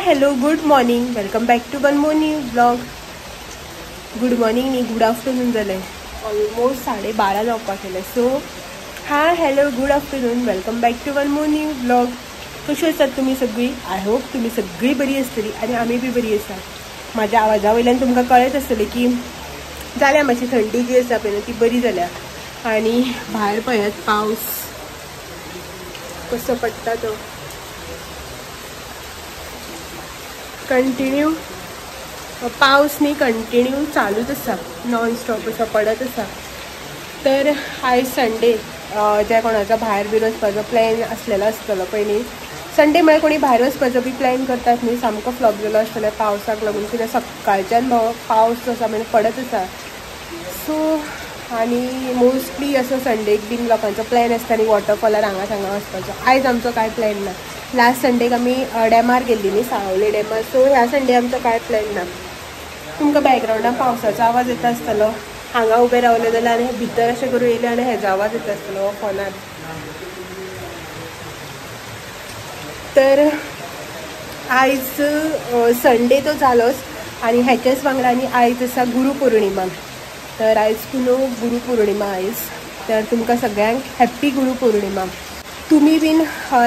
Hello good morning, welcome back to one more new blog. Good morning न्ही, good afternoon जालें. Almost 12:30 जावपाक आयले. So hi hello good afternoon, welcome back to one more new blog. कशी आसात तुमी सगळीं? I hope तुमी सगळीं बरी आसतली आनी आमी बी बरी आसा. म्हाज्या आवाजा वयल्यान तुमकां कळत आसतलें की जाल्या मातशी थंडी जी आसा पळय ती बरी जाल्या. आनी भायर पळयात पावस कसो पडटा तो. कंटिन्यू पावस न्ही कंटिन्यू चालूच आसा, नॉन स्टॉप असो पडत आसा. तर आयज संडे, जे कोणाचो भायर बी वचपाचो प्लॅन आसलेलो आसतलो पळय न्ही. संडे म्हळ्यार कोणी भायर वचपाचो बी प्लॅन करतात न्ही, सामको फ्लॉप जालो आसतलो पावसाक लागून. कित्याक सकाळच्यान पावस जो आसा म्हणजे पडत आसा. सो आनी मोस्टली असो संडेक बीन लोकांचो प्लॅन आसता न्ही वॉटरफॉलार हांगा सांगा वचपाचो. आयज आमचो कांय प्लॅन ना. लास्ट संडेक आमी डॅमार गेल्ली न्ही, सावले डॅमार. सो ह्या संडे आमचो कांय प्लॅन ना. तुमकां बॅकग्रावंडान पावसाचो आवाज येता आसतलो. हांगा उबें रावलें जाल्यार आनी भितर अशें करून येयलें आनी हेजो आवाज येता आसतलो फोनार. तर आयज संडे तो जालोच आनी हेच्याच वांगडा आनी आयज आसा गुरुपौर्णिमा. तर आयज पुनो गुरुपौर्णिमा आयज. तर तुमकां सगळ्यांक हॅप्पी गुरुपौर्णिमा. तुमी बीन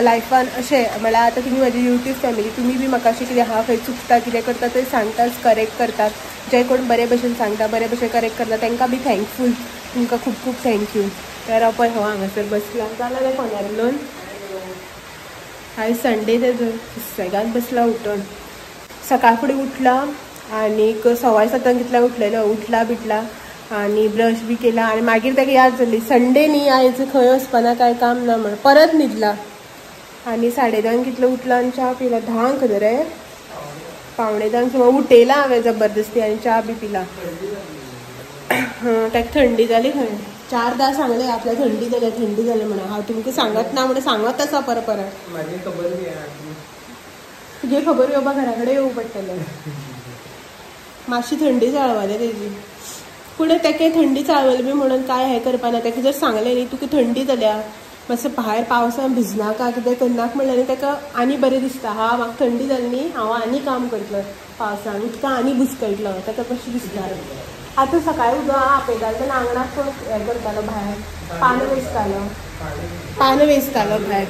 लायफान अशें म्हळ्यार आतां तुमी म्हाजी यूट्यूब फॅमिली, तुमी बी म्हाका अशें कितें आहा खंय चुकता कितें करता तें सांगतात, करेक्ट करतात. जे कोण बरे भशेन सांगता, बरे भशेन करेक्ट करता तांकां बी थँकफूल. तुमकां खूब खूब थँक्यू. तर पळय हो हांगासर बसला जाल्यार ते फोनार उलोवन. आयज संडे तेजो सुसेगाद बसला उठोन. सकाळ फुडें उठला आनीक 7:15 कितल्या उठलेलो. उठला बिटला आनी ब्रश बी केला आनी मागीर ताका याद जाली संडे न्ही, आयज खंय वचपाना, कांय काम ना म्हण. परत न्हिदला आनी 10:30 कितलो उठला आनी च्या पिला. 10 खंय रे, 9:45 सुमार उठयला हांवें जबरदस्ती आनी च्या बी पिला. ताका थंडी जाली खंय. 4दा सांगलें आपल्या थंडी जाल्या म्हणून. हांव तुमकां सांगत ना म्हणून सांगत आसा परत. तुगे खबर येवपा घरा कडेन येवं पडटलें. मातशी थंडी चाळवाले तेजी. पूण ताका थंडी चाळवली बी म्हणून कांय हें करपाना. ताका जर सांगलें न्ही तुका थंडी जाल्या, मातसो भायर पावसान भिजनाका, कितें करनाका म्हणलें न्ही ताका आनी बरें दिसता. म्हाका थंडी जाली न्ही, हांव आनी काम करतलो पावसान, उदका आनी बुसकळटलो, ताका कशें दिसता. आतां सकाळीं उदक आपयतालो तेन्ना आंगणाक कोण हें करतालो भायर, पानां वेचतालो भायर.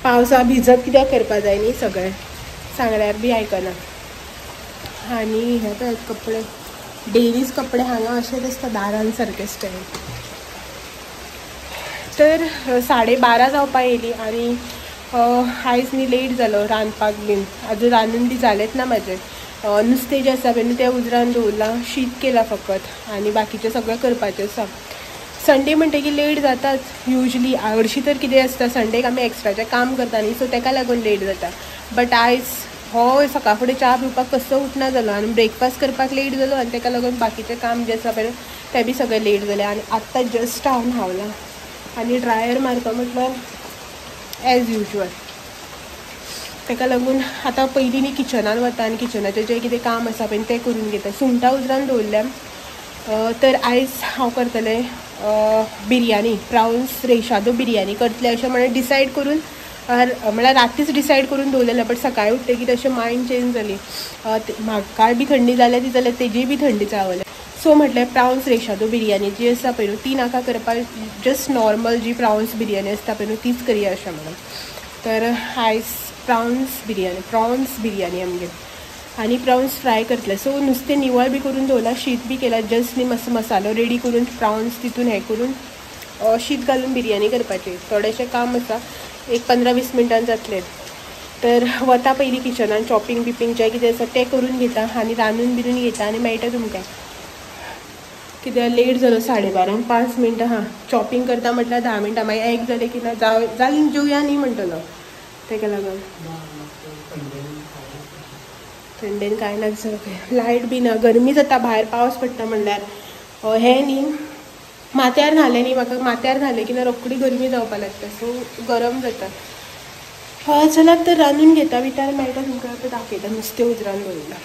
पावसा भिजत कित्याक करपा जाय न्ही सगळें, सांगल्यार बी आयकना. आनी हे पळय कपडे, डेलीज कपडे हांगा अशेंच आसता दारान सारके स्टँड. तर 12:30 जावपा येयली आनी आयज न्ही लेट जालो रांदपाक बीन. आजून रांदून बी जालेंच ना म्हाजें. नुस्तें जें आसा पळय न्ही तें उजरावन दवरलां, शीत केलां फकत आनी बाकीचें सगळें करपाचें आसा. संडे म्हणटकीर लेट जाताच युजली. हरशीं तर कितें आसता संडेक आमी एक्स्ट्राचें काम करता न्ही, सो ताका लागून लेट जाता. बट आयज हो सकाळ फुडें च्या पिवपाक कसो उठना जालो आनी ब्रेकफास्ट करपाक लेट जालो आनी ताका लागून बाकीचें काम जें आसा पळय तें बी सगळें लेट जालें. आनी आत्तां जस्ट हांव न्हावलां आनी ड्रायर मारता म्हटल्यार एज युजल. ताका लागून आतां पयलीं न्ही किचनान वता आनी किचनाचें जें कितें काम आसा पळय तें करून घेता. सुंगटां उजरावन दवरल्या. तर आयज हांव करतलें बिरयानी, प्रावन्स रेशादो बिरयानी करतलें अशें म्हणून डिसायड करून, म्हळ्यार रातीच डिसायड करून दवरलेलें. बट सकाळीं उठतकीर अशें मायंड चेंज जाली. म्हाका बी थंडी जाल्या ती जाल्यार तेजी बी थंडी चावल्या. सो म्हटलें प्रावन्स रेशादो बिरयानी जी आसा पळय न्हू ती नाका करपाक, जस्ट नॉर्मल जी प्रावन्स बिरयानी आसता पळय न्हू तीच करया अशें म्हणून. तर आयज प्रॉन्स बिरयानी आमगे आनी प्रॉन्स फ्राय करतले. सो नुस्तें निवळ बी करून दवरला, शीत बी केला, जस्ट न्ही मातसो मसालो रेडी करून प्रॉन्स तितून हें करून शीत घालून बिरयानी करपाची. थोडेंशें काम आसा, एक 15-20 मिनटान जातलें. तर वता पयलीं किचनान चॉपिंग बिपींग जें कितें आसा तें करून घेता आनी रांदून बिरून घेता आनी मेळटा तुमकां. कित्याक लेट जालो 12:30, 5 मिनटां. चॉपिंग करता म्हटल्यार 10 मिनटां, मागीर 1 जालें की ना जाली जेवया न्ही म्हणटलो. ताका लागून थंडेन कांय ना दिसता. लायट बी ना, गरमी जाता भायर पावस पडटा म्हणल्यार. हें न्ही माथ्यार न्हालें न्ही, म्हाका माथ्यार न्हालें की ना रोखडी गरमी जावपा लागता, सो गरम जाता. चलात तर रांदून घेता विटार मेळटा तुमकां. आतां दाखयता नुस्तें उजरावन दवरलां.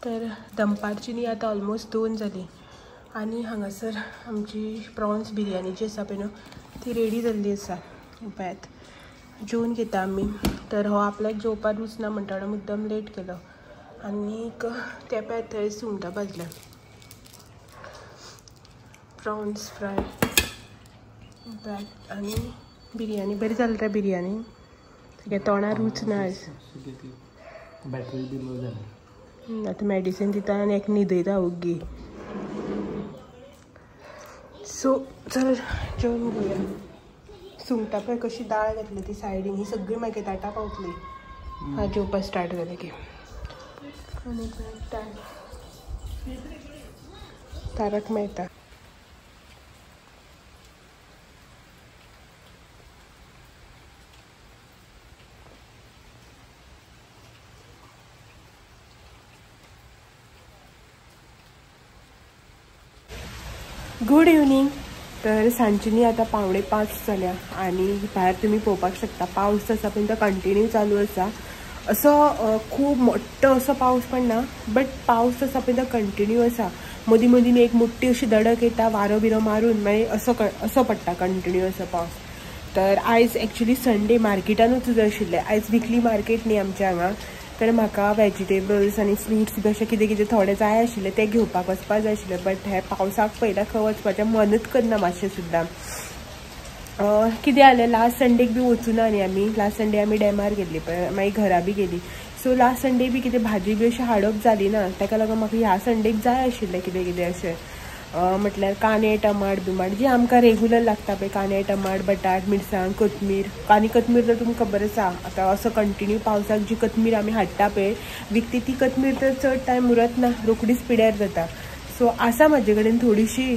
तर दनपारची न्ही आतां ऑलमोस्ट 2 जाली आनी हांगासर आमची प्रॉन्स बिरयानी जी आसा पळय न्हू ती रेडी जाल्ली आसा. पळयात जेवन घेता आमी. तर हो आपल्याक जेवपाक रुचना म्हणटा म्हणून मुद्दम लेट केलो. आनीक ते पळयात थंय सुंगटां भाजल्या, प्रॉन्स फ्राय पळयात आनी बिरयानी बरी जाली रे बिरयानी. सगळ्या तोंडार रुचना आयज. बॅटरी बी लो जाली. आतां मॅडिसीन दिता आनी एक न्हिदयता ओग्गी. सो चल जेवून घेवया. सुंगटां पळय कशी दाळ घातली ती सायडीन, ही सगळी मागीर ताटा पावतली हांव जेवपाक स्टार्ट जालें की. आनी तारक मेहता. Good evening. तर सांजची आतां 4:45 जाल्या आनी भायर तुमी पळोवपाक शकता पावस आसा पण तो कंटिन्यू चालू आसा. असो खूब मोठो असो पावस पडना बट पावस आसा पण तो कंटिन्यू आसा. मदीं मदीं एक मोठी अशी दडक येता वारो बिरो मारून मागीर असो पडटा कंटिन्यू असो पावस. तर आयज एक्चुली संडे मार्केटानूच वचूं जाय आशिल्लें. आयज विकली मार्केट न्ही आमच्या हांगा. तर म्हाका वेजिटेबल्स आनी फ्रुट्स बी अशें कितें कितें थोडें जाय आशिल्लें तें घेवपाक वचपाक जाय आशिल्लें. बट हे पावसाक पळयल्यार खंय वचपाचें मनूच करना मातशें सुद्दां. कितें जालें लास्ट संडेक बी वचूना न्ही आमी. लास्ट संडे आमी डॅमार गेल्ली पळय मागीर घरा बी गेली. सो लास्ट संडे बी कितें भाजी बी अशी हाडप जाली ना. ताका लागून म्हाका ह्या संडेक जाय आशिल्लें कितें कितें अशें म्हटल्यार कांदे टमाट बिमाट जी आमकां रेगुलर लागता पळय. कांदे टमाट बटाट मिरसांग कोथमीर. आनी कोथमीर तर तुमकां खबर आसा आतां असो कंटिन्यू पावसाक जी कोथमीर आमी हाडटा पळय विकती ती कोथमीर तर चड टायम उरत ना, रोखडीच पिड्यार जाता. सो आसा म्हाजे कडेन थोडीशी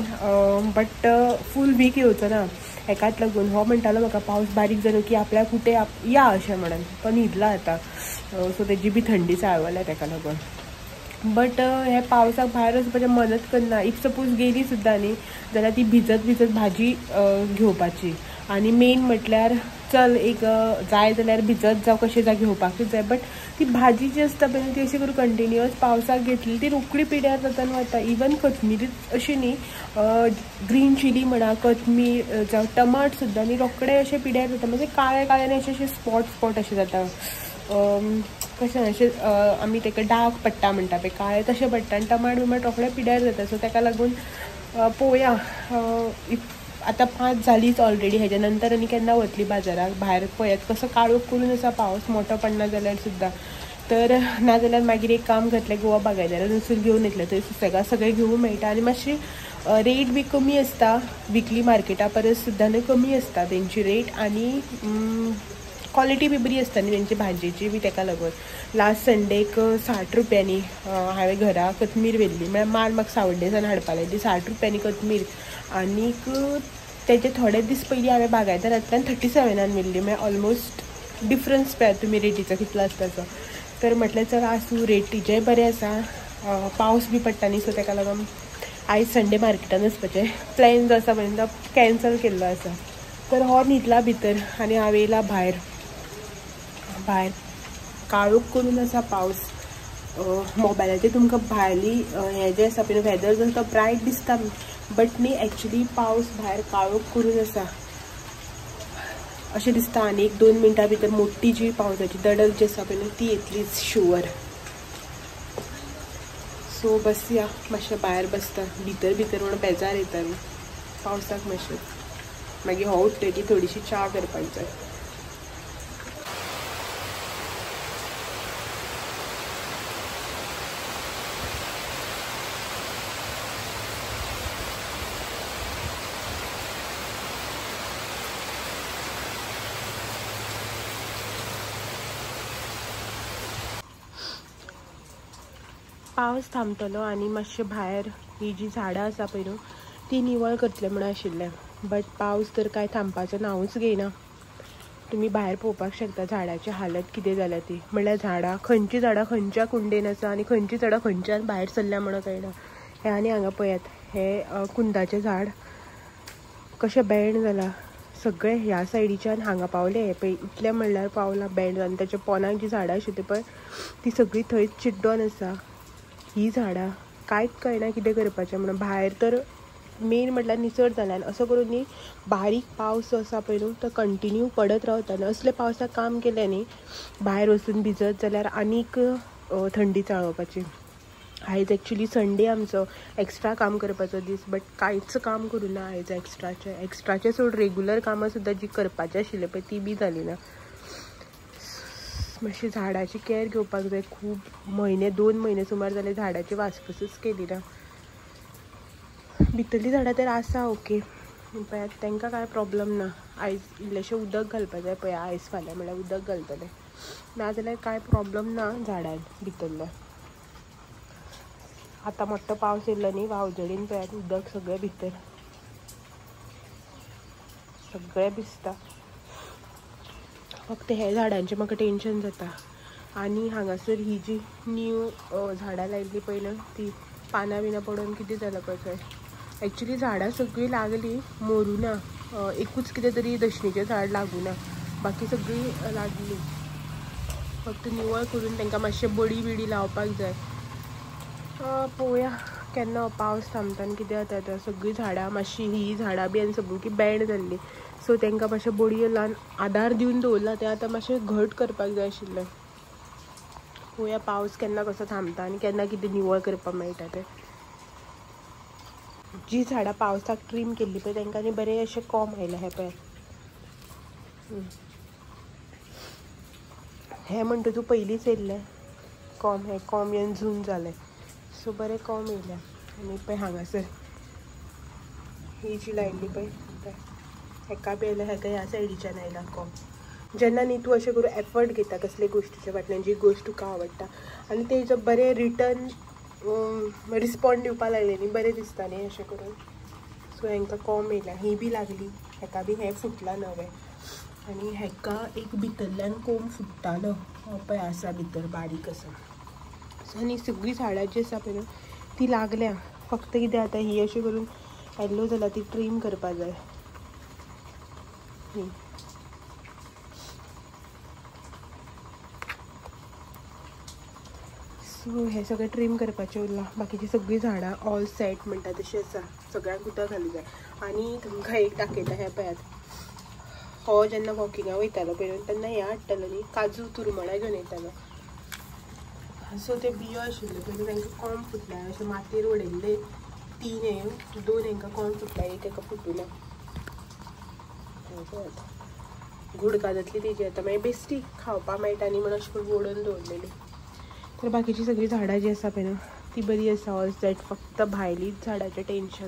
बट फूल वीक येवचो ना. हेकाच लागून हो म्हणटालो म्हाका पावस बारीक जालो की आपल्याक कुठे या अशें म्हणून. तो न्हिदला आतां सो तेजी बी थंडी चाळवल्या ताका लागून. बट हे पावसाक भायर वचपाचें मनच करना. इफ सपोज गेली सुद्दां न्ही जाल्यार ती भिजत भाजी घेवपाची. आनी मेन म्हटल्यार चल एक जाय जाल्यार भिजत जावं कशें जावं घेवपाकूच जाय. बट ती भाजी जी आसता पळय ती अशी करून कंटिन्युअस पावसाक घेतली ती रोखडी पिड्यार जातान वता. इवन कोथमिरीच अशी न्ही ग्रीन चिली म्हणा कोथमीर जावं टमाट सुद्दां न्ही रोखडे अशे पिड्यार जाता. म्हणजे काळे काळ्यान अशे स्पॉट अशे जाता. कशें अशें आमी ताका डाग पडटा म्हणटा पळय काळे तशें पडटा आनी टमाट बिमाट रोखडे पिड्यार जाता. सो ताका लागून पळोवया आतां 5 जालीच ऑलरेडी. हेज्या नंतर आनी केन्ना वतली बाजाराक भायर पळयात कसो काळोख करून आसा पावस मोठो पडना जाल्यार सुद्दां. तर नाजाल्यार मागीर एक काम करतलें गोवा बागायदारान वचून घेवन येतलें. थंय सुसेगाद सगळें घेवूं मेळटा आनी मातशी रेट बी कमी आसता. विकली मार्केटा परस सुद्दां कमी आसता तेंची रेट आनी क्वॉलिटी बी बरी आसता न्ही तेंची भाजयेची बी. ताका लागून लास्ट संडेक 60 रुपयांनी हांवें घरा कोथमीर व्हेल्ली. म्हळ्यार माल म्हाका सावड्डेसान हाडपा लायली. 60 रुपयांनी कोथमीर. आनीक तेजे थोडे दीस पयलीं हांवें बागायदारांतल्यान 37 व्हेल्ली. म्हळ्यार ऑलमोस्ट डिफरन्स पळयात तुमी रेटीचो कितलो आसता तो. तर म्हटल्यार चल आसूं रेटीचेंय बरें आसा. पावस बी पडटा न्ही सो ताका लागून आयज संडे मार्केटान वचपाचें प्लॅन जो आसा पळय तो कॅन्सल केल्लो आसा. तर हो न्हिदला भितर आनी हांव येयला भायर. काळोख करून आसा पावस. मोबायलाचेर तुमकां भायली हें जें आसा पळय वेदर जो तो ब्रायट दिसता बट न्ही एक्चुली पावस भायर काळोख करून आसा अशें दिसता. आनी 1-2 मिनटां भितर मोठी जी पावसाची दडक जी आसा पळय ती येतलीच शुअर. सो बसया मातशें भायर बसता. भितर म्हणून बेजार येता न्ही पावसाक मातशें. मागीर हो उठतकीर थोडीशी च्या करपाक जाय. पावस थांबतलो आनी मातशें भायर ही जी झाडां आसा पळय न्हू ती निवळ करतलें म्हणून आशिल्लें. बट पावस तर कांय थांबपाचो नांवूच घेयना. तुमी भायर पळोवपाक शकता झाडाची हालत कितें जाल्या ती. म्हणल्यार झाडां खंयची झाडां खंयच्या कुंडेन आसा आनी खंयची झाडां खंयच्यान भायर सरल्या म्हणून कळना. हे आनी हांगा पळयात हे कुंदाचें झाड कशें बँड जाला. सगळे ह्या सायडीच्यान हांगा पावले पळय इतलें म्हणल्यार पावलां बँड जावन. ताच्या पोनाक जी झाडां आशिल्ली पळय ती सगळीं थंयच चिड्डोन आसा. ही झाडां कांयच कळना कितें करपाचें म्हणून. भायर तर मेन म्हटल्यार निसर जाल्यार असो करून न्ही बारीक पावस आसा पळय न्हू तो कंटिन्यू पडत रावता आनी असले पावसाक काम केलें न्ही भायर वचून भिजत जाल्यार आनीक थंडी चाळोवपाची. आयज एक्चुली संडे आमचो एक्स्ट्रा काम करपाचो दीस, बट कांयच काम करूं ना आयज एक्स्ट्राचे सोड रेगुलर कामां सुद्दां जी करपाचें आशिल्लें पळय ती बी जाली ना. मातशी झाडाची कॅर घेवपाक जाय. खूब म्हयने 2 म्हयने सुमार जाले झाडाची वासपूसच केली ना. भितरली झाडां तर आसा ओके, पळय तांकां कांय प्रॉब्लम ना. आयज इल्लेशें उदक घालपा जाय पळय, आयज फाल्यां म्हळ्यार उदक घालतलें, नाजाल्यार कांय प्रॉब्लम ना झाडांक भितरल्या. आतां मोठो पावस येयल्लो न्ही वावजडीन पळयात उदक सगळें भितर सगळें भिजता. फक्त हे झाडांचें म्हाका टेंशन जाता. आनी हांगासर ही जी न्यू झाडां लायिल्ली पळय न्हू ती पानां बिनां पडून कितें जालां पळय थंय. एक्चुली झाडां सगळीं लागलीं मरूं ना, एकूच कितें तरी दशणीचें झाड लागूं ना, बाकी सगळीं लागलीं. फक्त निवळ करून तांकां मातशें बडी बिडी लावपाक जाय. पळोवया केन्ना हो पावस थांबता आनी कितें जाता तो. सगळीं झाडां मातशी ही झाडां बी आनी सगळीं बँड जाल्लीं, सो तांकां मातशें बडयो लावन आदार दिवन दवरला. तें आतां मातशें घट करपाक जाय आशिल्लें. पळोवया पावस केन्ना कसो थांबता आनी केन्ना कितें निवळ करपाक मेळटा तें. जी झाडां पावसाक ट्रीम केल्ली पळय तांकां न्ही बरें अशें कोंब आयला. हे पळय हे म्हणटा तूं पयलींच येयल्लें कोंब, हे कोंब येवन झून जालें, सो बरें कोंब येयल्या. आनी पळय हांगासर ही जी लायिल्ली पळय हेका बी येयल्या, हेका ह्या सायडीच्यान आयला कोंब. जेन्ना न्ही तूं अशें करून एफर्ट घेता कसले गोश्टीच्या फाटल्यान जी गोश्ट तुका आवडटा आनी तेजो बरें रिटर्न रिस्पॉन्ड दिवपा लागलें न्ही बरें दिसता न्ही अशें करून. सो हांकां कोंब येयल्या. ही बी लागली, हेका बी हें फुटलां नवें. आनी हेका एक भितरल्यान कोंब फुट्टालो पळय आसा भितर बारीक आसा. सो आनी सगळीं झाडां जी आसा पळय न्हू ती लागल्या. फक्त कितें जाता ही अशें करून येल्लो जाल्यार ती ट्रीम करपा जाय. सो हे सगळें ट्रीम करपाचें उरलां. बाकीची सगळीं झाडां ऑल सेट म्हणटा तशी आसा. सगळ्यांक उदक घालूं जाय. आनी तुमकां एक दाखयता हे पळयात. हो जेन्ना वॉकिंगाक वयतालो पळय तेन्ना हें हाडटालो न्ही काजू तुरमणां घेवन येतालो. सो ते बियो आशिल्ल्यो पळय तांकां कोंब फुटल्या. अशें मातयेर उडयल्ले 3 हे 2 हांकां कोंब फुटल्या, एक हाका फुटूना. गुडका जातली तेजी आतां मागीर बेश्टी खावपा मेळटा न्ही म्हणून अशें करून ओडून दवरलेली. तर बाकीची सगळीं झाडां जी आसा पळय न्हू ती बरी आसा ऑल सेट. फक्त भायलीच झाडाचें टेंशन.